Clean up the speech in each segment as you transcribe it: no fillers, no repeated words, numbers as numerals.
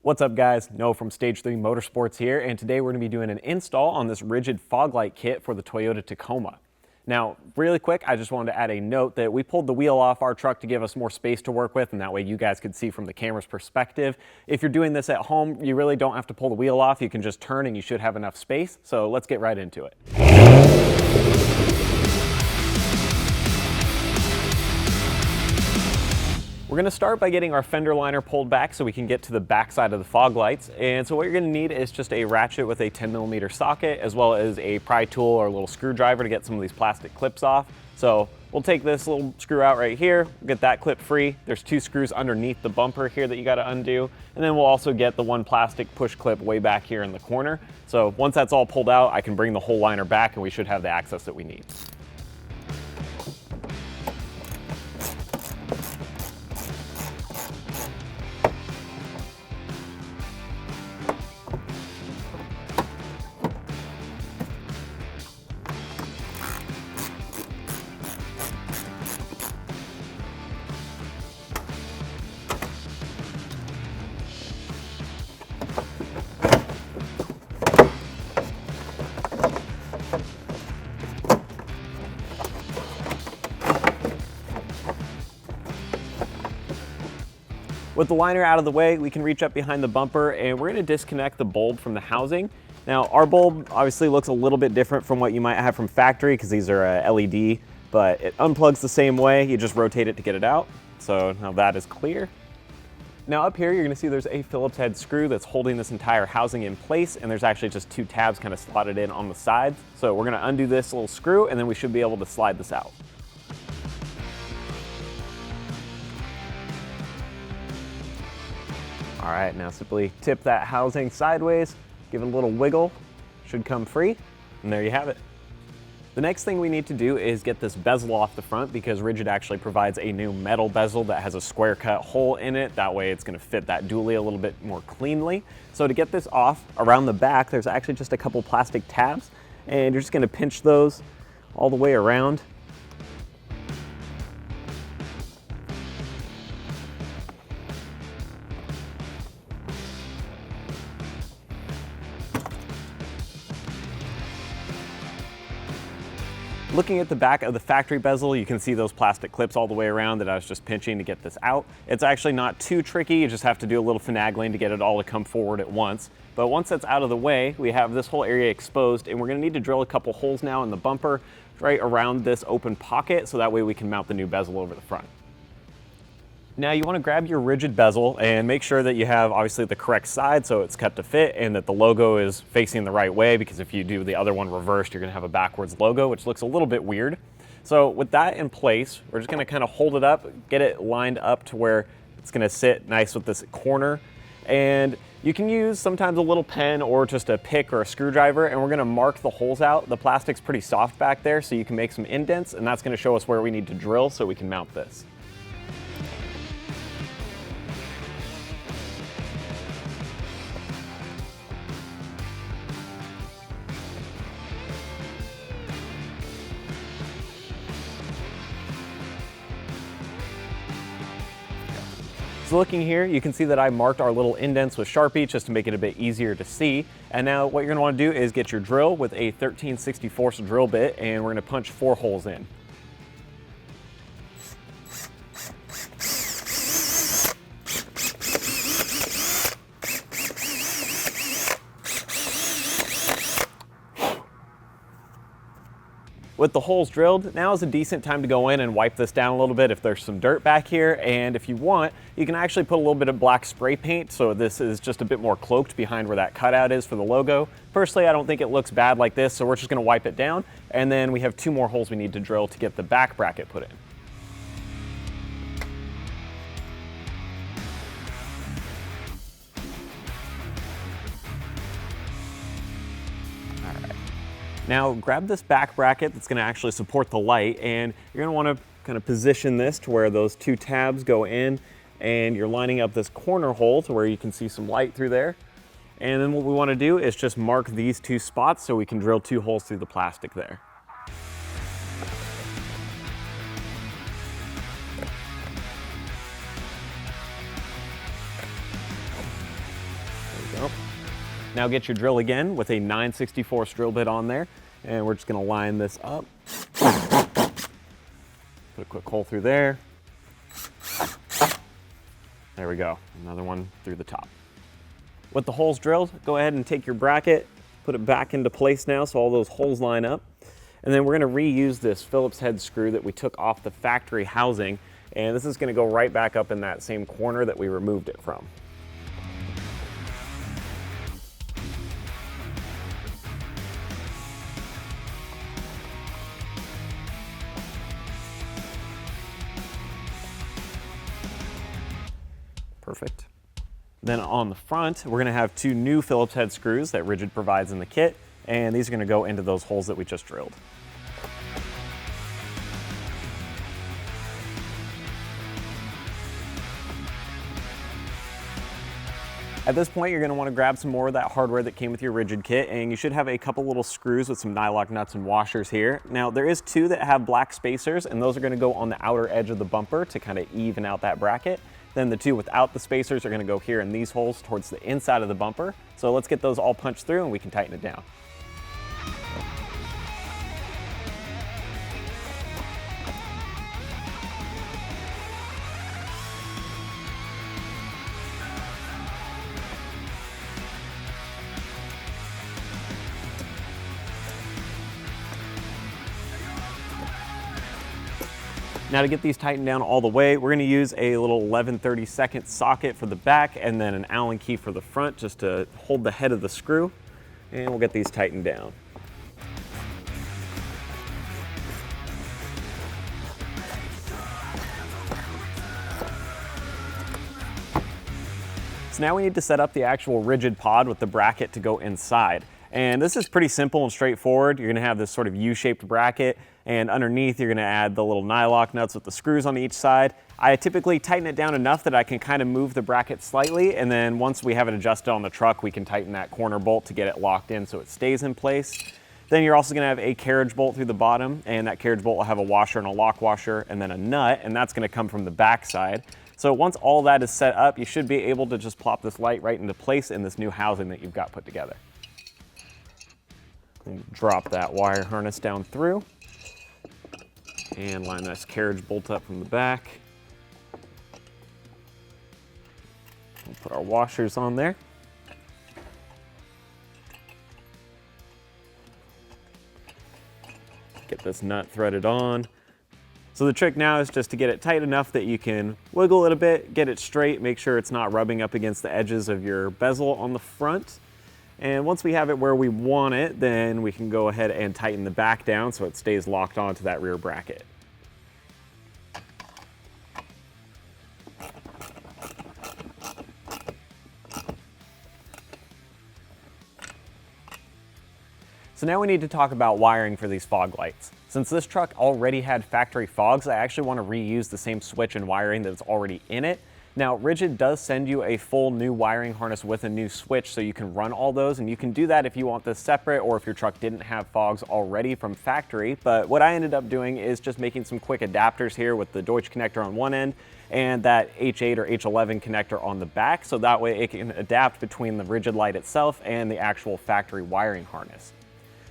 What's up guys, Noah from Stage 3 Motorsports here, and today we're going to be doing an install on this rigid fog light kit for the Toyota Tacoma. Now, really quick, I just wanted to add a note that we pulled the wheel off our truck to give us more space to work with, and that way you guys could see from the camera's perspective. If you're doing this at home, you really don't have to pull the wheel off, you can just turn and you should have enough space, so let's get right into it. We're going to start by getting our fender liner pulled back so we can get to the back side of the fog lights. And so what you're going to need is just a ratchet with a 10mm socket, as well as a pry tool or a little screwdriver to get some of these plastic clips off. So we'll take this little screw out right here, get that clip free. There's 2 screws underneath the bumper here that you got to undo. And then we'll also get the one plastic push clip way back here in the corner. So once that's all pulled out, I can bring the whole liner back and we should have the access that we need. With the liner out of the way, we can reach up behind the bumper and we're going to disconnect the bulb from the housing. Now, our bulb obviously looks a little bit different from what you might have from factory because these are LED, but it unplugs the same way. You just rotate it to get it out. So now that is clear. Now up here, you're going to see there's a Phillips head screw that's holding this entire housing in place, and there's actually just 2 tabs kind of slotted in on the sides. So we're going to undo this little screw and then we should be able to slide this out. All right, now simply tip that housing sideways, give it a little wiggle, should come free, and there you have it. The next thing we need to do is get this bezel off the front because Rigid actually provides a new metal bezel that has a square cut hole in it. That way it's gonna fit that dually a little bit more cleanly. So to get this off, around the back, there's actually just a couple plastic tabs, and you're just gonna pinch those all the way around. Looking at the back of the factory bezel, you can see those plastic clips all the way around that I was just pinching to get this out. It's actually not too tricky, you just have to do a little finagling to get it all to come forward at once. But once that's out of the way, we have this whole area exposed, and we're gonna need to drill a couple holes now in the bumper right around this open pocket, so that way we can mount the new bezel over the front. Now you want to grab your rigid bezel and make sure that you have obviously the correct side so it's cut to fit and that the logo is facing the right way, because if you do the other one reversed, you're going to have a backwards logo, which looks a little bit weird. So with that in place, we're just going to kind of hold it up, get it lined up to where it's going to sit nice with this corner. And you can use sometimes a little pen or just a pick or a screwdriver, and we're going to mark the holes out. The plastic's pretty soft back there, so you can make some indents, and that's going to show us where we need to drill so we can mount this. So looking here, you can see that I marked our little indents with Sharpie just to make it a bit easier to see. And now what you're going to want to do is get your drill with a 13/64 drill bit, and we're going to punch 4 holes in. With the holes drilled, now is a decent time to go in and wipe this down a little bit if there's some dirt back here, and if you want, you can actually put a little bit of black spray paint so this is just a bit more cloaked behind where that cutout is for the logo. Personally, I don't think it looks bad like this, so we're just gonna wipe it down, and then we have 2 more holes we need to drill to get the back bracket put in. Now grab this back bracket that's going to actually support the light, and you're going to want to kind of position this to where those 2 tabs go in, and you're lining up this corner hole to where you can see some light through there. And then what we want to do is just mark these 2 spots so we can drill 2 holes through the plastic there. Oh. Now get your drill again with a 9/64 drill bit on there, and we're just gonna line this up. Put a quick hole through there. There we go, another one through the top. With the holes drilled, go ahead and take your bracket, put it back into place now so all those holes line up. And then we're gonna reuse this Phillips head screw that we took off the factory housing, and this is gonna go right back up in that same corner that we removed it from. Perfect. Then on the front, we're gonna have 2 new Phillips head screws that Rigid provides in the kit, and these are gonna go into those holes that we just drilled. At this point, you're gonna wanna grab some more of that hardware that came with your Rigid kit, and you should have a couple little screws with some nylock nuts and washers here. Now, there is 2 that have black spacers, and those are gonna go on the outer edge of the bumper to kind of even out that bracket. Then the 2 without the spacers are gonna go here in these holes towards the inside of the bumper. So let's get those all punched through and we can tighten it down. Now to get these tightened down all the way, we're gonna use a little 11/32 socket for the back and then an Allen key for the front just to hold the head of the screw, and we'll get these tightened down. So now we need to set up the actual Rigid pod with the bracket to go inside. And this is pretty simple and straightforward. You're gonna have this sort of U-shaped bracket, and underneath you're gonna add the little nylock nuts with the screws on each side. I typically tighten it down enough that I can kind of move the bracket slightly, and then once we have it adjusted on the truck, we can tighten that corner bolt to get it locked in so it stays in place. Then you're also gonna have a carriage bolt through the bottom, and that carriage bolt will have a washer and a lock washer, and then a nut, and that's gonna come from the back side. So once all that is set up, you should be able to just plop this light right into place in this new housing that you've got put together. Drop that wire harness down through and line this carriage bolt up from the back. We'll put our washers on there. Get this nut threaded on. So the trick now is just to get it tight enough that you can wiggle it a bit, get it straight, make sure it's not rubbing up against the edges of your bezel on the front. And once we have it where we want it, then we can go ahead and tighten the back down so it stays locked onto that rear bracket. So now we need to talk about wiring for these fog lights. Since this truck already had factory fogs, I actually want to reuse the same switch and wiring that's already in it. Now, Rigid does send you a full new wiring harness with a new switch so you can run all those, and you can do that if you want this separate or if your truck didn't have fogs already from factory. But what I ended up doing is just making some quick adapters here with the Deutsch connector on one end and that H8 or H11 connector on the back, so that way it can adapt between the Rigid light itself and the actual factory wiring harness.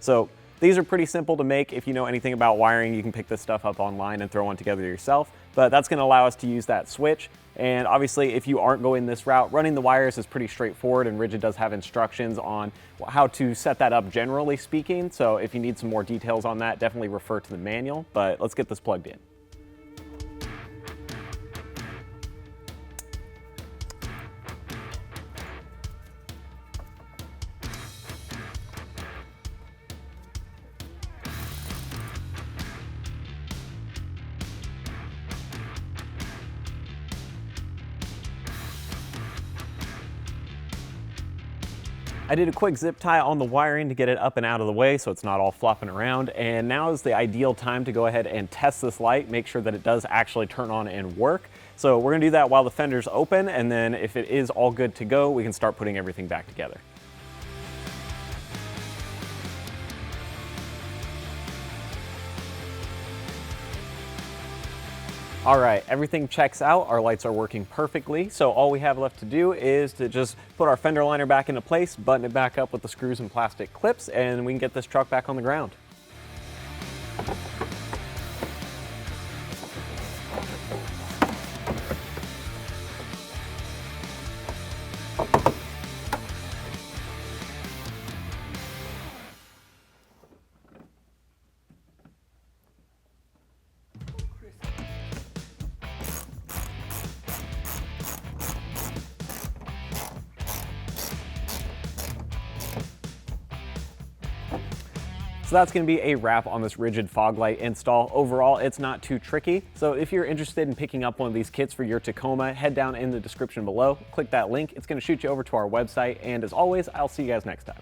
So these are pretty simple to make. If you know anything about wiring, you can pick this stuff up online and throw one together yourself, but that's gonna allow us to use that switch. And obviously, if you aren't going this route, running the wires is pretty straightforward, and Rigid does have instructions on how to set that up generally speaking. So if you need some more details on that, definitely refer to the manual, but let's get this plugged in. I did a quick zip tie on the wiring to get it up and out of the way so it's not all flopping around, and now is the ideal time to go ahead and test this light, make sure that it does actually turn on and work. So we're gonna do that while the fender's open, and then if it is all good to go, we can start putting everything back together. All right, everything checks out. Our lights are working perfectly. So all we have left to do is to just put our fender liner back into place, button it back up with the screws and plastic clips, and we can get this truck back on the ground. So that's going to be a wrap on this rigid fog light install. Overall, it's not too tricky. So if you're interested in picking up one of these kits for your Tacoma, head down in the description below, click that link. It's going to shoot you over to our website. And as always, I'll see you guys next time.